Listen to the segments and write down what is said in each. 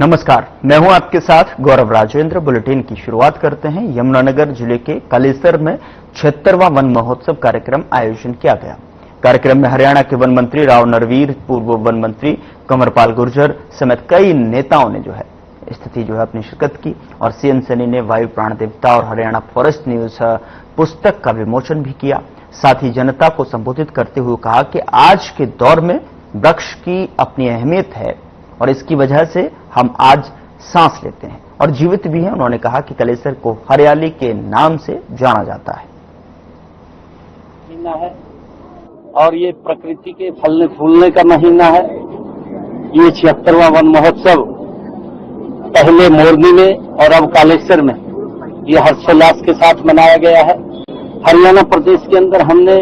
नमस्कार, मैं हूं आपके साथ गौरव राजेंद्र। बुलेटिन की शुरुआत करते हैं। यमुनानगर जिले के कालेसर में 76वां वन महोत्सव कार्यक्रम आयोजन किया गया। कार्यक्रम में हरियाणा के वन मंत्री राव नरवीर, पूर्व वन मंत्री कंवरपाल गुर्जर समेत कई नेताओं ने अपनी शिरकत की और सीएम सैनी ने वायु प्राण देवता और हरियाणा फॉरेस्ट न्यूज पुस्तक का विमोचन भी किया। साथ ही जनता को संबोधित करते हुए कहा कि आज के दौर में वृक्ष की अपनी अहमियत है और इसकी वजह से हम आज सांस लेते हैं और जीवित भी हैं। उन्होंने कहा कि कालेसर को हरियाली के नाम से जाना जाता है और ये प्रकृति के फलने फूलने का महीना है। ये 76वां वन महोत्सव पहले मोरनी में और अब कालेसर में ये हर्षोल्लास के साथ मनाया गया है। हरियाणा प्रदेश के अंदर हमने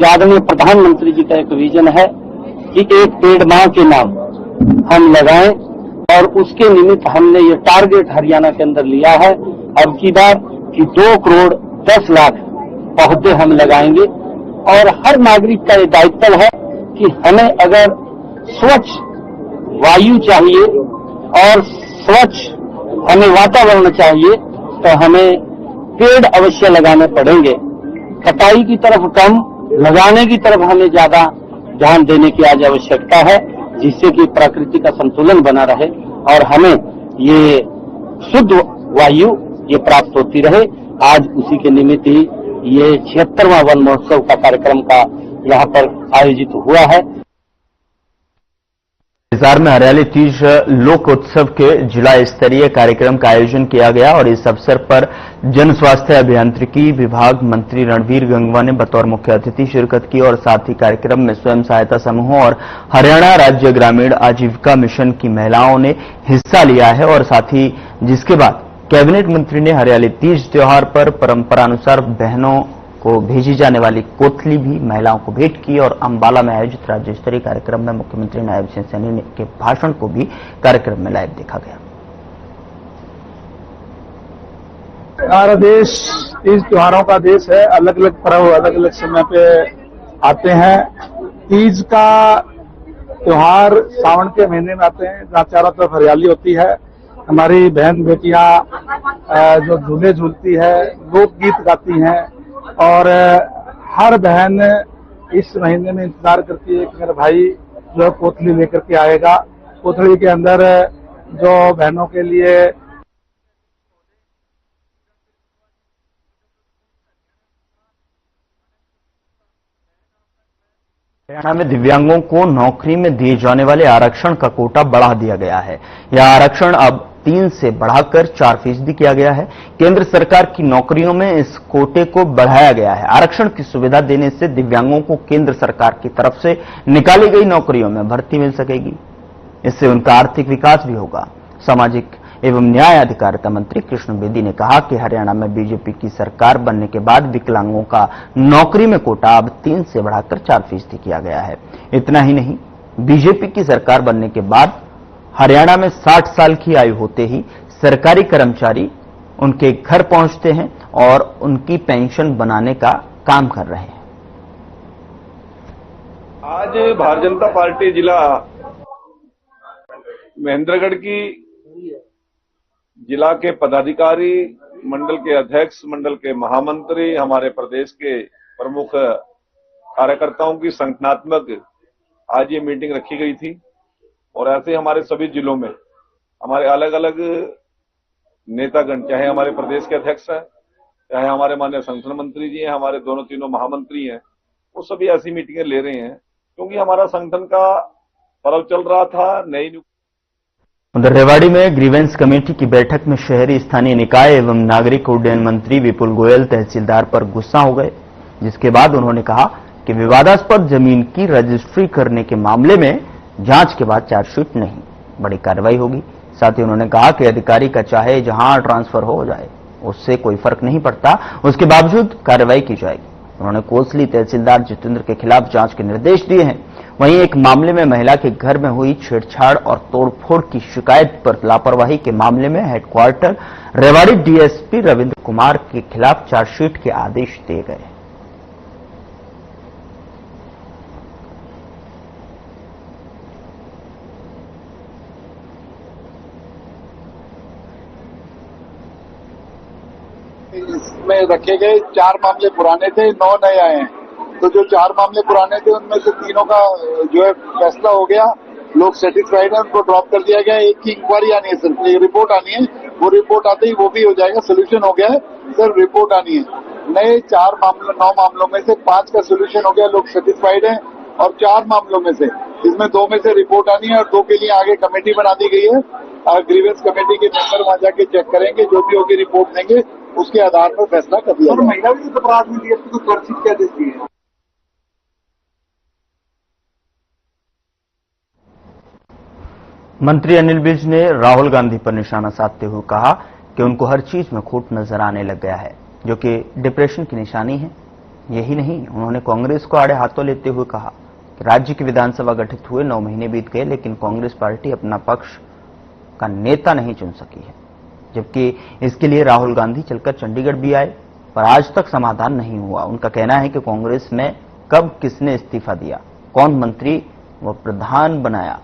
आदरणीय प्रधानमंत्री जी का एक विजन है कि एक पेड़ मां के नाम हम लगाएं और उसके निमित्त हमने ये टारगेट हरियाणा के अंदर लिया है अब की बार कि 2 करोड़ 10 लाख पौधे हम लगाएंगे। और हर नागरिक का ये दायित्व है कि हमें अगर स्वच्छ वायु चाहिए और स्वच्छ हमें वातावरण चाहिए तो हमें पेड़ अवश्य लगाने पड़ेंगे। कटाई की तरफ कम, लगाने की तरफ हमें ज्यादा ध्यान देने की आज आवश्यकता है, जिससे कि प्रकृति का संतुलन बना रहे और हमें ये शुद्ध वायु ये प्राप्त होती रहे। आज उसी के निमित्त ही ये 76वां वन महोत्सव का कार्यक्रम का यहाँ पर आयोजित हुआ है। हिसार में हरियाली तीज लोक उत्सव के जिला स्तरीय कार्यक्रम का आयोजन किया गया और इस अवसर पर जन स्वास्थ्य अभियांत्रिकी विभाग मंत्री रणवीर गंगवा ने बतौर मुख्य अतिथि शिरकत की और साथ ही कार्यक्रम में स्वयं सहायता समूहों और हरियाणा राज्य ग्रामीण आजीविका मिशन की महिलाओं ने हिस्सा लिया है। और साथ ही जिसके बाद कैबिनेट मंत्री ने हरियाली तीज त्योहार पर परंपरानुसार बहनों को भेजी जाने वाली कोथली भी महिलाओं को भेंट की और अंबाला में आयोजित राज्य स्तरीय कार्यक्रम में मुख्यमंत्री नायब सिंह सैनी के भाषण को भी कार्यक्रम में लाइव देखा गया। हमारा देश तीज त्योहारों का देश है। अलग अलग पर्व अलग अलग समय पे आते हैं। तीज का त्योहार सावन के महीने में आते हैं, जहाँ चारों तरफ हरियाली होती है। हमारी बहन बेटियां जो झूले झूलती है, लोकगीत गाती हैं और हर बहन इस महीने में इंतजार करती है कि मेरा भाई जो है कोथली लेकर के आएगा। कोथली के अंदर जो बहनों के लिए हरियाणा में दिव्यांगों को नौकरी में दिए जाने वाले आरक्षण का कोटा बढ़ा दिया गया है। यह आरक्षण अब 3 से बढ़ाकर 4% किया गया है। केंद्र सरकार की नौकरियों में इस कोटे को बढ़ाया गया है। आरक्षण की सुविधा देने से दिव्यांगों को केंद्र सरकार की तरफ से निकाली गई नौकरियों में भर्ती मिल सकेगी। इससे उनका आर्थिक विकास भी होगा। सामाजिक एवं न्याय अधिकारिता मंत्री कृष्ण बेदी ने कहा कि हरियाणा में बीजेपी की सरकार बनने के बाद विकलांगों का नौकरी में कोटा अब 3 से बढ़ाकर 4% किया गया है। इतना ही नहीं, बीजेपी की सरकार बनने के बाद हरियाणा में 60 साल की आयु होते ही सरकारी कर्मचारी उनके घर पहुंचते हैं और उनकी पेंशन बनाने का काम कर रहे हैं। आज भारतीय जनता पार्टी जिला महेंद्रगढ़ की जिला के पदाधिकारी, मंडल के अध्यक्ष, मंडल के महामंत्री, हमारे प्रदेश के प्रमुख कार्यकर्ताओं की संगठनात्मक आज ये मीटिंग रखी गई थी। और ऐसे हमारे सभी जिलों में हमारे अलग अलग नेतागण, चाहे हमारे प्रदेश के अध्यक्ष हैं, चाहे हमारे माननीय संगठन मंत्री जी हैं, हमारे दोनों तीनों महामंत्री हैं, वो सभी ऐसी मीटिंगें ले रहे हैं क्योंकि हमारा संगठन का पर्व चल रहा था। नई उधर रेवाड़ी में ग्रीवेंस कमेटी की बैठक में शहरी स्थानीय निकाय एवं नागरिक उड्डयन मंत्री विपुल गोयल तहसीलदार पर गुस्सा हो गए, जिसके बाद उन्होंने कहा कि विवादास्पद जमीन की रजिस्ट्री करने के मामले में जांच के बाद चार्जशीट नहीं, बड़ी कार्रवाई होगी। साथ ही उन्होंने कहा कि अधिकारी का चाहे जहां ट्रांसफर हो जाए उससे कोई फर्क नहीं पड़ता, उसके बावजूद कार्रवाई की जाएगी। उन्होंने कोसली तहसीलदार जितेंद्र के खिलाफ जांच के निर्देश दिए हैं। वहीं एक मामले में महिला के घर में हुई छेड़छाड़ और तोड़फोड़ की शिकायत पर लापरवाही के मामले में हेडक्वार्टर रेवाड़ी डीएसपी रविंद्र कुमार के खिलाफ चार्जशीट के आदेश दिए गए। इसमें रखे गए 4 मामले पुराने थे, 9 नए आए हैं। तो जो 4 मामले पुराने थे उनमें से 3 का जो है फैसला हो गया, लोग सेटिस्फाइड है, उनको ड्रॉप कर दिया गया। एक की इंक्वायरी आनी है, सिर्फ एक रिपोर्ट आनी है, वो रिपोर्ट आते ही वो भी हो जाएगा, सोल्यूशन हो गया है, सिर्फ रिपोर्ट आनी है। नए 9 मामलों में से 5 का सोल्यूशन हो गया, लोग सेटिस्फाइड हैं। और 4 मामलों में से इसमें 2 में से रिपोर्ट आनी है और 2 के लिए आगे कमेटी बना दी गई है। ग्रीवेंस कमेटी के मेंबर वहां जाके चेक करेंगे, जो भी होगी रिपोर्ट देंगे, उसके आधार पर फैसला कर दिया जाएगा। महिला भी अपराध में डीएसपी को त्वरित क्या देती है? मंत्री अनिल विज ने राहुल गांधी पर निशाना साधते हुए कहा कि उनको हर चीज में खोट नजर आने लग गया है, जो कि डिप्रेशन की निशानी है। यही नहीं, उन्होंने कांग्रेस को आड़े हाथों लेते हुए कहा कि राज्य की विधानसभा गठित हुए 9 महीने बीत गए, लेकिन कांग्रेस पार्टी अपना पक्ष का नेता नहीं चुन सकी है, जबकि इसके लिए राहुल गांधी चलकर चंडीगढ़ भी आए, पर आज तक समाधान नहीं हुआ। उनका कहना है कि कांग्रेस में कब किसने इस्तीफा दिया, कौन मंत्री व प्रधान बनाया,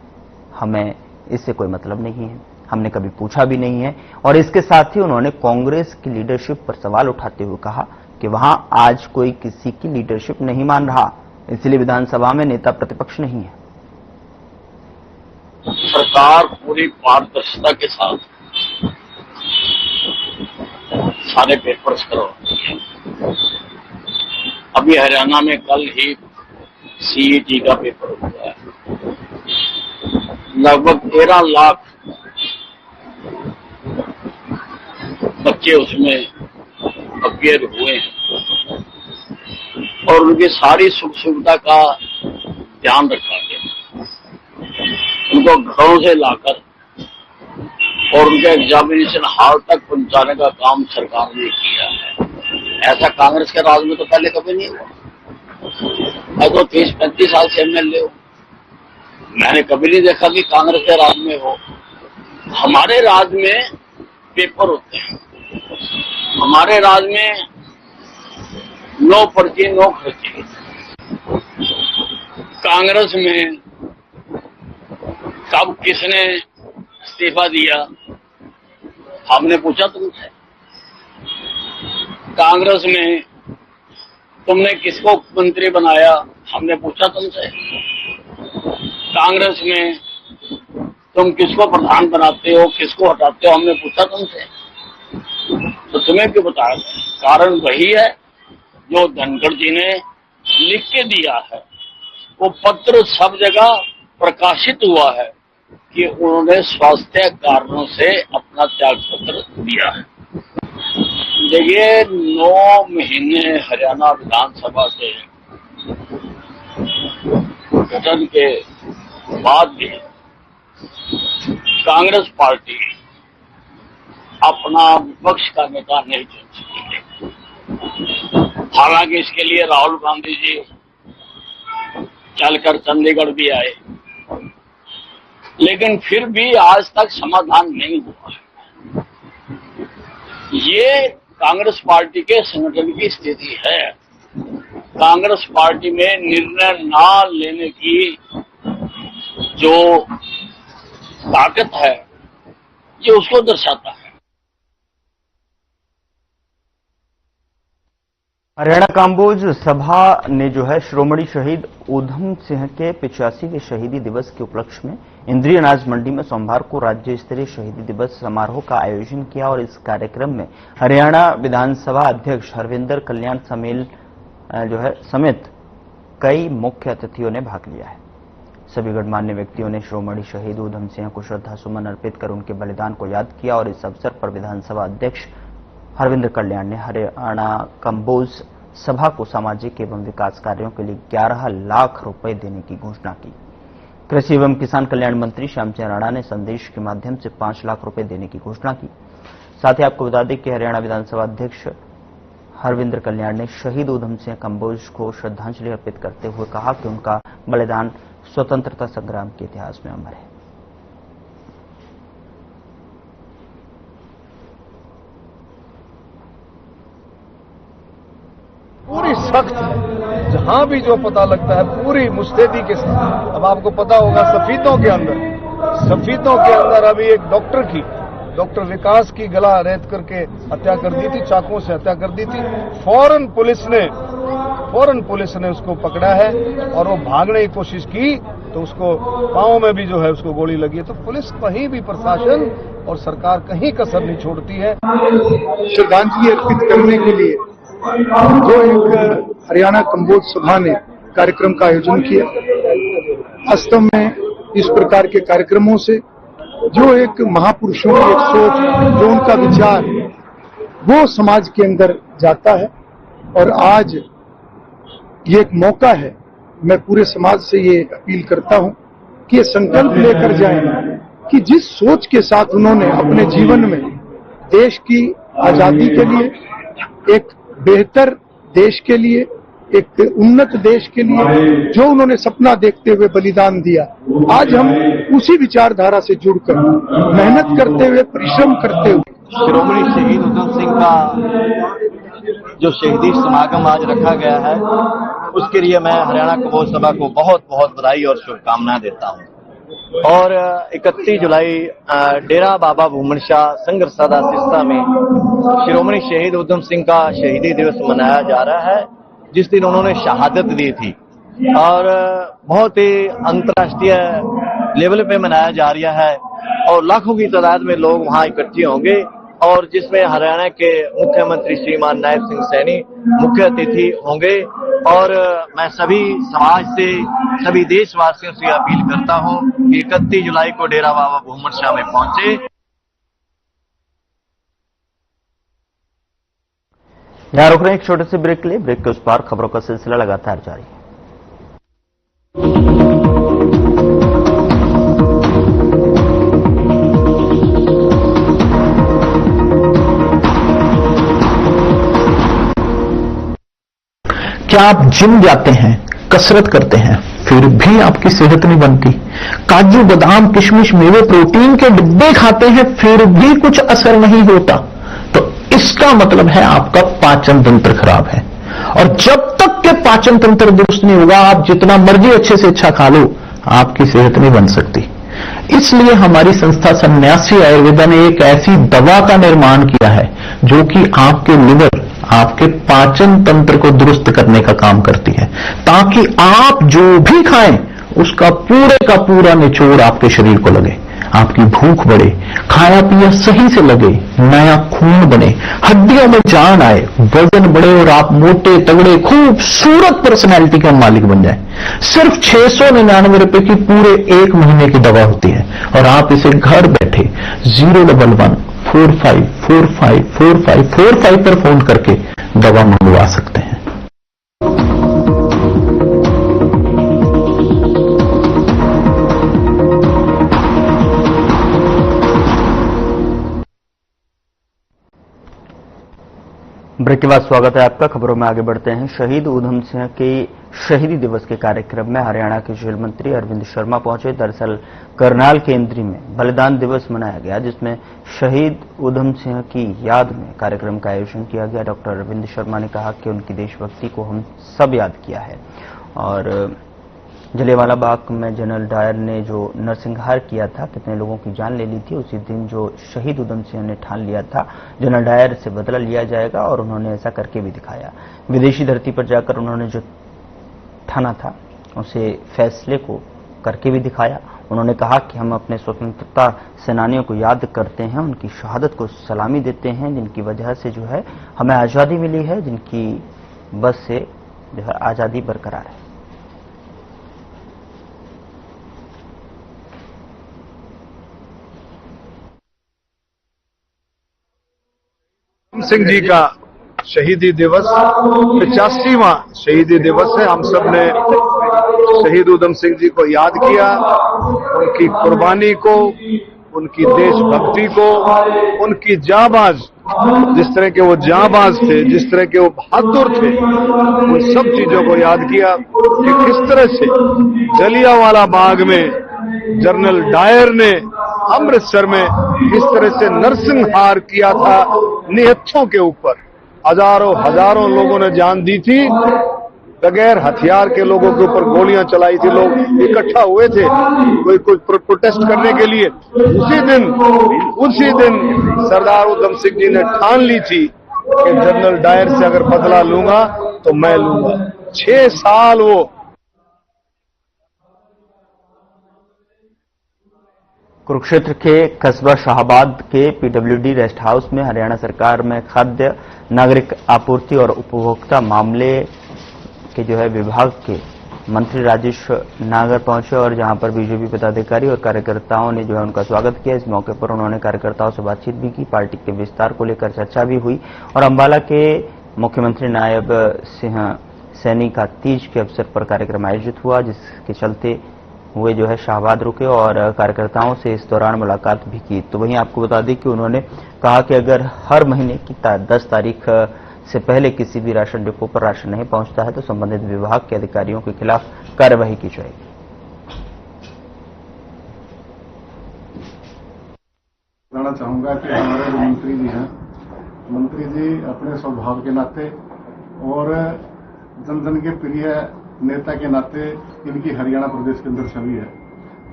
हमें इससे कोई मतलब नहीं है, हमने कभी पूछा भी नहीं है। और इसके साथ ही उन्होंने कांग्रेस की लीडरशिप पर सवाल उठाते हुए कहा कि वहां आज कोई किसी की लीडरशिप नहीं मान रहा, इसलिए विधानसभा में नेता प्रतिपक्ष नहीं है। सरकार पूरी पारदर्शिता के साथ सारे पेपर्स करवाती है। अभी हरियाणा में कल ही सीईटी का पेपर हुआ है, लगभग 13 लाख बच्चे उसमें अपियर हुए हैं और उनकी सारी सुख सुविधा का ध्यान रखा गया। उनको घरों से लाकर और उनके एग्जामिनेशन हॉल तक पहुंचाने का काम सरकार ने किया है। ऐसा कांग्रेस के राज में तो पहले कभी नहीं हुआ। मैं तो 30-35 साल से एमएलए हूं, मैंने कभी नहीं देखा कि कांग्रेस के राज में हो। हमारे राज में पेपर होते हैं, हमारे राज में नो पर्ची नो खर्ची। कांग्रेस में कब किसने इस्तीफा दिया हमने पूछा तुमसे? कांग्रेस में तुमने किसको मंत्री बनाया हमने पूछा तुमसे? कांग्रेस में तुम किसको प्रधान बनाते हो, किसको हटाते हो, हमने पूछा तुमसे? तो तुम्हें क्यों बताया? कारण वही है जो धनखड़ जी ने लिख के दिया है। वो पत्र सब जगह प्रकाशित हुआ है कि उन्होंने स्वास्थ्य कारणों से अपना त्याग पत्र दिया है। देखिए, 9 महीने हरियाणा विधानसभा के गठन के बाद भी कांग्रेस पार्टी अपना विपक्ष का नेता नहीं चुन सकी है। हालांकि इसके लिए राहुल गांधी जी चलकर चंडीगढ़ भी आए, लेकिन फिर भी आज तक समाधान नहीं हुआ है। ये कांग्रेस पार्टी के संगठन की स्थिति है। कांग्रेस पार्टी में निर्णय ना लेने की जो ताकत है, ये उसको दर्शाता है। हरियाणा काम्बोज सभा ने जो है श्रोमणी शहीद ऊधम सिंह के 85वें शहीदी दिवस के उपलक्ष्य में इंद्री अनाज मंडी में सोमवार को राज्य स्तरीय शहीदी दिवस समारोह का आयोजन किया और इस कार्यक्रम में हरियाणा विधानसभा अध्यक्ष हरविंदर कल्याण समेत कई मुख्य अतिथियों ने भाग लिया है। सभी गणमान्य व्यक्तियों ने श्रोमणी शहीद ऊधम सिंह को श्रद्धासुमन अर्पित कर उनके बलिदान को याद किया और इस अवसर पर विधानसभा अध्यक्ष हरविंदर कल्याण ने हरियाणा काम्बोज सभा को सामाजिक एवं विकास कार्यों के लिए 11 लाख रुपए देने की घोषणा की। कृषि एवं किसान कल्याण मंत्री श्यामचंद्र राणा ने संदेश के माध्यम से 5 लाख रुपए देने की घोषणा की। साथ ही आपको बता दें कि हरियाणा विधानसभा अध्यक्ष हरविंदर कल्याण ने शहीद ऊधम सिंह काम्बोज को श्रद्धांजलि अर्पित करते हुए कहा कि उनका बलिदान स्वतंत्रता संग्राम के इतिहास में अमर है। पूरी सख्त है, जहां भी जो पता लगता है पूरी मुस्तैदी के साथ। अब आपको पता होगा सफीदों के अंदर अभी एक डॉक्टर की डॉक्टर विकास की गला रेत करके हत्या कर दी थी, चाकुओं से हत्या कर दी थी। फौरन पुलिस ने उसको पकड़ा है और वो भागने की कोशिश की तो उसको पांव में भी जो है उसको गोली लगी है। तो पुलिस कहीं भी, प्रशासन और सरकार कहीं कसर नहीं छोड़ती है। श्रद्धांजलि अर्पित करने के लिए जो एक हरियाणा कम्बोज सभा ने कार्यक्रम का आयोजन किया, वास्तव में इस प्रकार के कार्यक्रमों से जो एक महापुरुषों की एक सोच, जो उनका विचार, वो समाज के अंदर जाता है। और आज ये एक मौका है, मैं पूरे समाज से ये अपील करता हूं कि ये संकल्प लेकर जाएं कि जिस सोच के साथ उन्होंने अपने जीवन में देश की आजादी के लिए, एक बेहतर देश के लिए, एक उन्नत देश के लिए जो उन्होंने सपना देखते हुए बलिदान दिया, आज हम उसी विचारधारा से जुड़कर मेहनत करते हुए, परिश्रम करते हुए शिरोमणि शहीद उधम सिंह का जो शहीदी समागम आज रखा गया है, उसके लिए मैं हरियाणा कम्बोज सभा को बहुत बहुत बधाई और शुभकामनाएं देता हूं। और 31 जुलाई डेरा बाबा भूमन शाह संघर्षदा सिरसा में शिरोमणि शहीद उधम सिंह का शहीदी दिवस मनाया जा रहा है, जिस दिन उन्होंने शहादत दी थी और बहुत ही अंतर्राष्ट्रीय लेवल पे मनाया जा रहा है और लाखों की तादाद में लोग वहां इकट्ठे होंगे और जिसमें हरियाणा के मुख्यमंत्री श्रीमान नायब सिंह सैनी मुख्य अतिथि होंगे। और मैं सभी समाज से, सभी देशवासियों से अपील करता हूं कि 31 जुलाई को डेरा बाबा भूमन शाह में पहुंचे। यहां रुक रहे हैं एक छोटे से ब्रेक के लिए। ब्रेक के उस पार खबरों का सिलसिला लगातार जारी है। क्या आप जिम जाते हैं, कसरत करते हैं, फिर भी आपकी सेहत नहीं बनती? काजू बादाम किशमिश मेवे प्रोटीन के डिब्बे खाते हैं, फिर भी कुछ असर नहीं होता? तो इसका मतलब है आपका पाचन तंत्र खराब है। और जब तक के पाचन तंत्र दुरुस्त नहीं होगा, आप जितना मर्जी अच्छे से अच्छा खा लो, आपकी सेहत नहीं बन सकती। इसलिए हमारी संस्था सन्यासी आयुर्वेदा ने एक ऐसी दवा का निर्माण किया है जो कि आपके लिवर, आपके पाचन तंत्र को दुरुस्त करने का काम करती है, ताकि आप जो भी खाएं उसका पूरे का पूरा निचोड़ आपके शरीर को लगे, आपकी भूख बढ़े, खाया पिया सही से लगे, नया खून बने, हड्डियों में जान आए, वजन बढ़े और आप मोटे तगड़े खूबसूरत पर्सनैलिटी का मालिक बन जाए। सिर्फ 699 रुपए की पूरे 1 महीने की दवा होती है और आप इसे घर बैठे 01145454545 पर फोन करके दवा मंगवा सकते हैं। ब्रेक के बाद स्वागत है आपका। खबरों में आगे बढ़ते हैं। शहीद उधम सिंह के शहीदी दिवस के कार्यक्रम में हरियाणा के जेल मंत्री अरविंद शर्मा पहुंचे। दरअसल करनाल केंद्रीय में बलिदान दिवस मनाया गया, जिसमें शहीद उधम सिंह की याद में कार्यक्रम का आयोजन किया गया। डॉक्टर अरविंद शर्मा ने कहा कि उनकी देशभक्ति को हम सब याद किया है और जलियांवाला बाग में जनरल डायर ने जो नरसंहार किया था, कितने लोगों की जान ले ली थी, उसी दिन जो शहीद उधम सिंह ने ठान लिया था जनरल डायर से बदला लिया जाएगा और उन्होंने ऐसा करके भी दिखाया। विदेशी धरती पर जाकर उन्होंने जो ठाना था उसे फैसले को करके भी दिखाया। उन्होंने कहा कि हम अपने स्वतंत्रता सेनानियों को याद करते हैं, उनकी शहादत को सलामी देते हैं, जिनकी वजह से जो है हमें आज़ादी मिली है, जिनकी बस से जो है आज़ादी बरकरार है। उधम सिंह जी का शहीदी दिवस 85वां शहीदी दिवस है। हम सब ने शहीद उधम सिंह जी को याद किया, उनकी कुर्बानी को, उनकी देशभक्ति को, उनकी जांबाज, जिस तरह के वो जांबाज थे, जिस तरह के वो बहादुर थे, उन सब चीजों को याद किया कि किस तरह से जलियांवाला बाग में जनरल डायर ने अमृतसर में किस तरह से नरसंहार किया था निहत्थों के ऊपर। हजारों हजारों लोगों ने जान दी थी बगैर हथियार के लोगों के ऊपर गोलियां चलाई थी। लोग इकट्ठा हुए थे कोई प्रोटेस्ट करने के लिए। उसी दिन सरदार उधम सिंह जी ने ठान ली थी कि जनरल डायर से अगर बदला लूंगा तो मैं लूंगा। 6 साल वो कुरुक्षेत्र के कस्बा शाहबाद के पीडब्ल्यूडी रेस्ट हाउस में हरियाणा सरकार में खाद्य नागरिक आपूर्ति और उपभोक्ता मामले के विभाग के मंत्री राजेश नागर पहुंचे और जहां पर बीजेपी पदाधिकारी और कार्यकर्ताओं ने उनका स्वागत किया। इस मौके पर उन्होंने कार्यकर्ताओं से बातचीत भी की, पार्टी के विस्तार को लेकर चर्चा भी हुई और अंबाला के मुख्यमंत्री नायब सिंह सैनी का तीज के अवसर पर कार्यक्रम आयोजित हुआ, जिसके चलते हुए शाहबाद रुके और कार्यकर्ताओं से इस दौरान मुलाकात भी की। तो वहीं आपको बता दें कि उन्होंने कहा कि अगर हर महीने की 10 तारीख से पहले किसी भी राशन डिपो पर राशन नहीं पहुंचता है तो संबंधित विभाग के अधिकारियों के खिलाफ कार्यवाही की जाएगी। बताना चाहूंगा कि हमारे जो मंत्री जी हैं, मंत्री जी अपने स्वभाव के नाते और जन जन के प्रिय नेता के नाते इनकी हरियाणा प्रदेश के अंदर छवि है।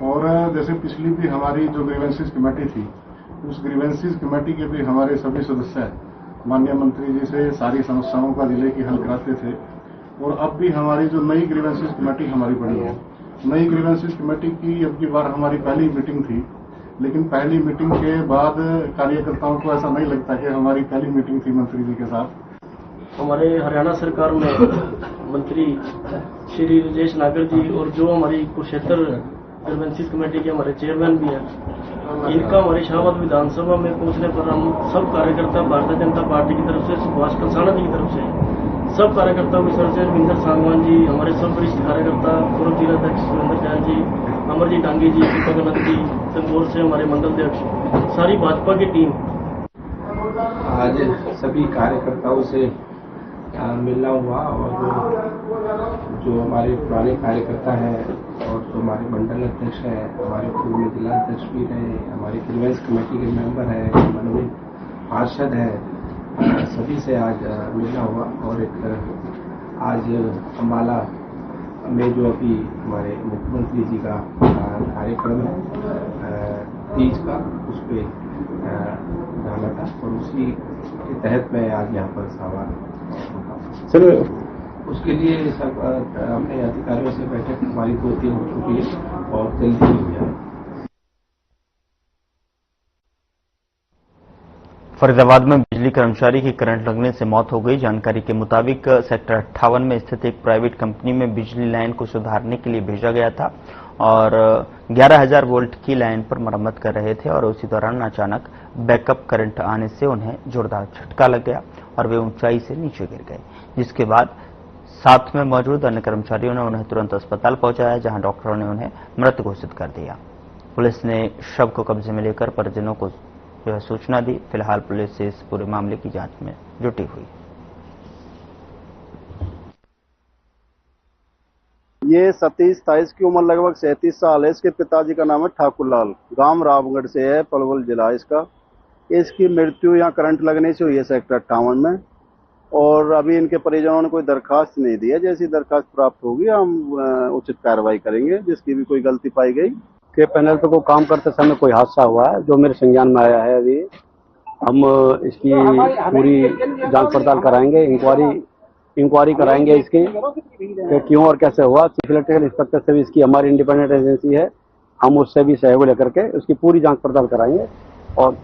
और जैसे पिछली भी हमारी जो ग्रीवेंसेस कमेटी थी, उस ग्रीवेंसेस कमेटी के भी हमारे सभी सदस्य माननीय मंत्री जी से सारी समस्याओं का जिले की हल कराते थे। और अब भी हमारी जो नई ग्रीवेंसेस कमेटी हमारी बनी है, नई ग्रीवेंसेस कमेटी की अब की बार हमारी पहली मीटिंग थी, लेकिन पहली मीटिंग के बाद कार्यकर्ताओं को ऐसा नहीं लगता कि हमारी पहली मीटिंग थी मंत्री जी के साथ। हमारे हरियाणा सरकार में मंत्री श्री राजेश नागर जी और जो हमारी कुरुक्षेत्र ग्रीवेंसेस कमेटी के हमारे चेयरमैन भी हैं, इनका हमारी शाहबाद विधानसभा में पहुंचने पर हम सब कार्यकर्ता भारतीय जनता पार्टी की तरफ से, सुभाष कंसाना जी की तरफ से, सब कार्यकर्ताओं की तरफ से रविंदर सांगवान जी, हमारे सब वरिष्ठ कार्यकर्ता, पूर्व जिलाध्यक्ष सुरेंद्र जैन जी, अमरजीत डांगी जी, दीपक आनंद जी, तंदौर से हमारे मंडल अध्यक्ष, सारी भाजपा की टीम आज सभी कार्यकर्ताओं से मिलना हुआ। और जो हमारे पुराने कार्यकर्ता हैं और जो हमारे मंडल अध्यक्ष हैं, हमारे पूर्व जिला अध्यक्ष भी रहे, हमारे ग्रीवेंस कमेटी के मेंबर हैं, मनोनीत पार्षद हैं, सभी से आज मिलना हुआ। और एक आज अंबाला में जो अभी हमारे मुख्यमंत्री जी का कार्यक्रम है तीज का, उस पर जाना था और उसी के तहत मैं आज यहाँ पर सवाल सर, उसके लिए सब अपने अधिकारियों से बैठक हमारी 2-3 हो चुकी है और जल्दी हो जाए। फरीदाबाद में बिजली कर्मचारी की करंट लगने से मौत हो गई। जानकारी के मुताबिक सेक्टर 58 में स्थित एक प्राइवेट कंपनी में बिजली लाइन को सुधारने के लिए भेजा गया था और 11,000 वोल्ट की लाइन पर मरम्मत कर रहे थे और उसी दौरान अचानक बैकअप करंट आने से उन्हें जोरदार झटका लग गया और वे ऊंचाई से नीचे गिर गए, जिसके बाद साथ में मौजूद अन्य कर्मचारियों ने उन्हें तुरंत अस्पताल पहुंचाया, जहां डॉक्टरों ने उन्हें मृत घोषित कर दिया। पुलिस ने शव को कब्जे में लेकर परिजनों को सूचना दी। फिलहाल पुलिस इस पूरे मामले की जांच में जुटी हुई। ये 27-28 की उम्र, लगभग 37 साल है। इसके पिताजी का नाम है ठाकुरलाल, गांव रामगढ़ से है, पलवल जिला इसका। इसकी मृत्यु यहाँ करंट लगने से हुई है सेक्टर 58 में और अभी इनके परिजनों ने कोई दरखास्त नहीं दी है। जैसी दरखास्त प्राप्त होगी हम उचित कार्रवाई करेंगे, जिसकी भी कोई गलती पाई गई। के पैनल पे को काम करते समय कोई हादसा हुआ है जो मेरे संज्ञान में आया है। अभी हम इसकी पूरी जांच पड़ताल कराएंगे, इंक्वायरी कराएंगे इसकी कि क्यों और कैसे हुआ। चीफ इलेक्ट्रिकल इंस्पेक्टर से भी इसकी हमारी इंडिपेंडेंट एजेंसी है, हम उससे भी सहयोग लेकर के उसकी पूरी जांच पड़ताल कराएंगे। और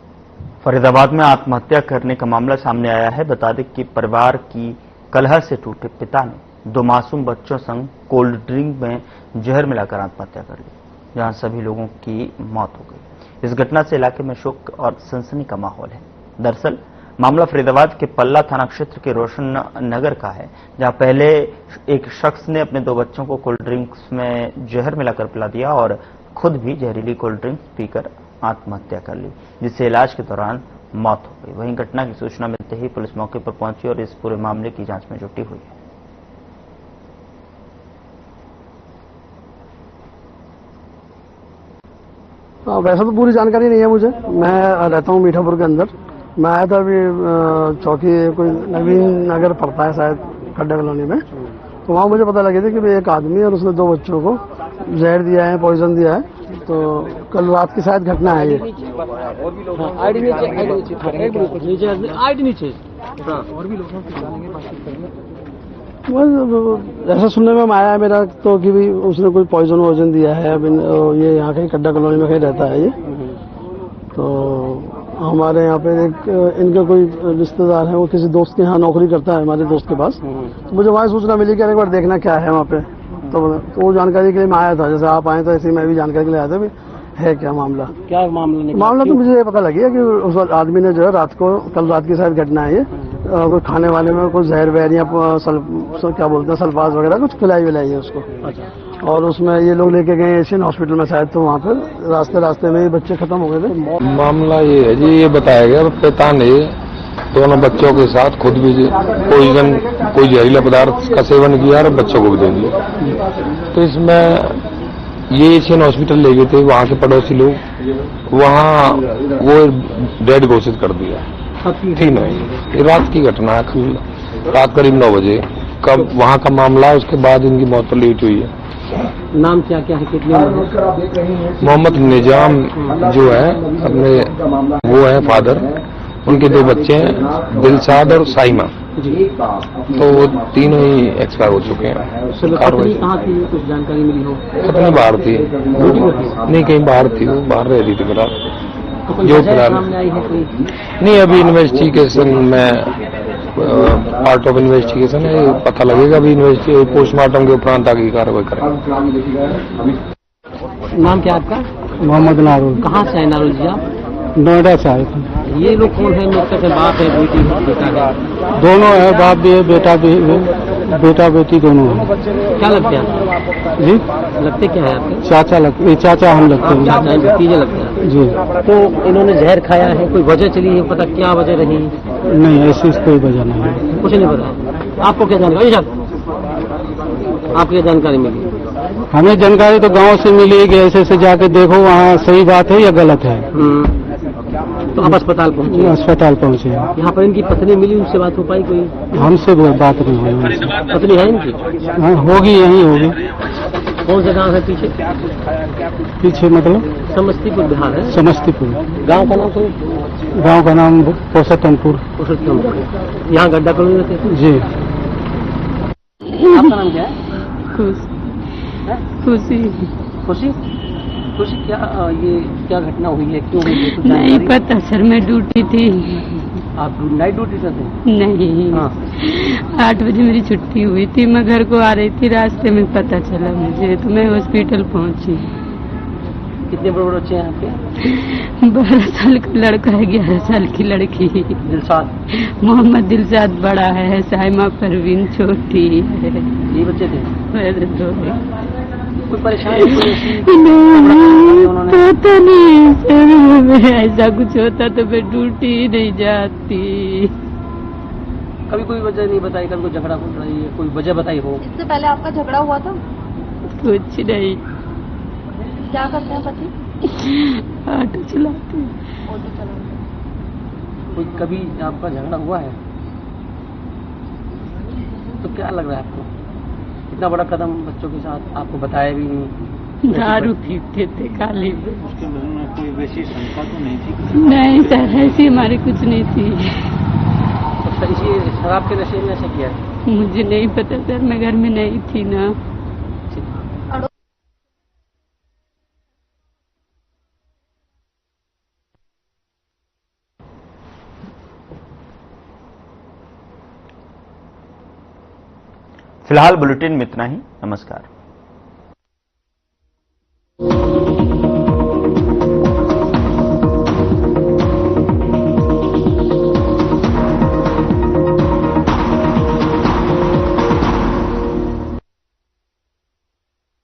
फरीदाबाद में आत्महत्या करने का मामला सामने आया है। बता दें कि परिवार की कलह से टूटे पिता ने 2 मासूम बच्चों संग कोल्ड ड्रिंक में जहर मिलाकर आत्महत्या कर ली, जहां सभी लोगों की मौत हो गई। इस घटना से इलाके में शोक और सनसनी का माहौल है। दरअसल मामला फरीदाबाद के पल्ला थाना क्षेत्र के रोशन नगर का है, जहां पहले एक शख्स ने अपने 2 बच्चों को कोल्ड ड्रिंक्स में जहर मिलाकर पिला दिया और खुद भी जहरीली कोल्ड ड्रिंक पीकर आत्महत्या कर ली, जिससे इलाज के दौरान मौत हो गई। वहीं घटना की सूचना मिलते ही पुलिस मौके पर पहुंची और इस पूरे मामले की जांच में जुटी हुई है। वैसा तो पूरी जानकारी नहीं है मुझे, मैं रहता हूँ मीठापुर के अंदर। मैं आया था अभी चौकी कोई नवीन नगर पड़ता है शायद खड्डा कॉलोनी में, तो वहाँ मुझे पता लगे थे कि भाई एक आदमी और उसने 2 बच्चों को जहर दिया है, पॉइजन दिया है। तो कल रात की शायद घटना है ये। ऐसा सुनने में आया है मेरा तो कि भी उसने कोई पॉइजन वॉइजन दिया है। अब ये यहाँ कहीं कड्डा कॉलोनी में कहीं रहता है ये। तो हमारे यहाँ पे एक इनका कोई रिश्तेदार है, वो किसी दोस्त के यहाँ नौकरी करता है, हमारे दोस्त के पास। तो मुझे वहाँ सूचना मिली कि एक बार देखना क्या है वहाँ पे। तो वो जानकारी के लिए मैं आया था, जैसे आप आए तो ऐसे ही मैं भी जानकारी के लिए आया था भी है क्या मामला। क्या मामला तो मुझे ये पता लगी है कि उस आदमी ने जो है रात को, कल रात की शायद घटना है ये, कोई खाने वाने में कुछ जहर वहर या क्या बोलते हैं सल्फाज वगैरह कुछ खिलाई विलाई है उसको। और उसमें ये लोग लेके गए एशियन हॉस्पिटल में शायद, तो वहाँ पर रास्ते में ही बच्चे खत्म हो गए थे। मामला ये है जी, ये बताया गया पिता ने दोनों बच्चों के साथ खुद भी पॉइजन, कोई जहरीला पदार्थ का सेवन किया और बच्चों को भी दे दिया। तो इसमें ये एशियन हॉस्पिटल ले गए थे, वहाँ के पड़ोसी लोग, वहाँ वो डेड घोषित कर दिया। ठीक है, ये रात की घटना है, रात करीब 9 बजे कब वहाँ का मामला है। उसके बाद इनकी मौत तो लेट हुई है। नाम क्या क्या है, कितने मोहम्मद निजाम जो है अपने वो है फादर, उनके 2 बच्चे हैं दिलशाद और साइमा। तो वो तीनों ही एक्सपायर हो चुके हैं। पत्नी कहाँ थी, कुछ जानकारी मिली हो? पत्नी बाहर थी, नहीं कहीं बाहर थी, वो बाहर रह रही थी फिलहाल। जो फिलहाल नहीं, अभी इन्वेस्टिगेशन में पार्ट ऑफ इन्वेस्टिगेशन है, पता लगेगा। अभी पोस्टमार्टम के उपरांत आगे कार्रवाई करेंगे। नाम क्या आपका? मोहम्मद नारुल। कहाँ से है नारुल जी आप? नोएडा से आए थे। ये लोग कौन है? मृतक है, बाप है, बेटी है, बेटा है? दोनों है, बाप भी है, बेटा भी है, बेटा बेटी दोनों है। क्या लगते हैं जी? लगते क्या है आपके? चाचा हम लगते हैं। चाचा है, भतीजे लगते हैं जी। तो इन्होंने जहर खाया है, कोई वजह चली है पता, क्या वजह रही? नहीं, ऐसी कोई वजह नहीं है। कुछ नहीं पता। आपको क्या जानकारी आपको क्या जानकारी मिली? हमें जानकारी तो गांव से मिली कि ऐसे ऐसे जाके देखो वहाँ सही बात है या गलत है। तो आप अस्पताल पहुँचे? अस्पताल पहुँचे। यहाँ पर इनकी पत्नी मिली, उनसे बात हो पाई कोई? हमसे बात नहीं हुई। पत्नी है इनकी? हाँ, होगी, यही होगी। कौन सा गाँव है पीछे? पीछे मतलब समस्तीपुर बिहार है। समस्तीपुर। गाँव का नाम कोई? गाँव का नाम पुरुषोत्तमपुर। यहाँ गड्ढा कॉलोनी रहते थे? जी। आपका नाम क्या है? खुशी। खुशी? खुशी, क्या घटना हुई है, क्यों हुई है? नहीं पता सर, मैं ड्यूटी थी। आप नाइट ड्यूटी करते? नहीं। 8 बजे मेरी छुट्टी हुई थी, मैं घर को आ रही थी, रास्ते में पता चला मुझे, तो मैं हॉस्पिटल पहुंची। कितने बड़े बच्चे हैं आपके? 12 साल का लड़का है, 11 साल की लड़की। दिलशाद? मोहम्मद दिलशाद बड़ा है, साइमा परवीन छोटी है। ये बच्चे थे? मेरे 2। कोई परेशानी पता नहीं सर, ऐसा कुछ होता तो मैं ड्यूटी ही नहीं जाती। कभी कोई वजह नहीं बताई, कभी कोई झगड़ा कोई वजह बताई हो? इससे पहले आपका झगड़ा हुआ था? कुछ नहीं। क्या करते हैं पति? ऑटो चलाते हैं। ऑटो चलाते हैं। कोई कभी आपका झगड़ा हुआ है तो क्या लग रहा है आपको? इतना बड़ा कदम बच्चों के साथ, आपको बताया भी नहीं। दारू पीते थे खाली। उसके मन में कोई वैसी शंका तो नहीं थी? नहीं सर, ऐसी हमारी कुछ नहीं थी। तो इसी शराब के नशे में ऐसा किया है? मुझे नहीं पता सर, मैं घर में नहीं थी ना। फिलहाल बुलेटिन में इतना ही। नमस्कार।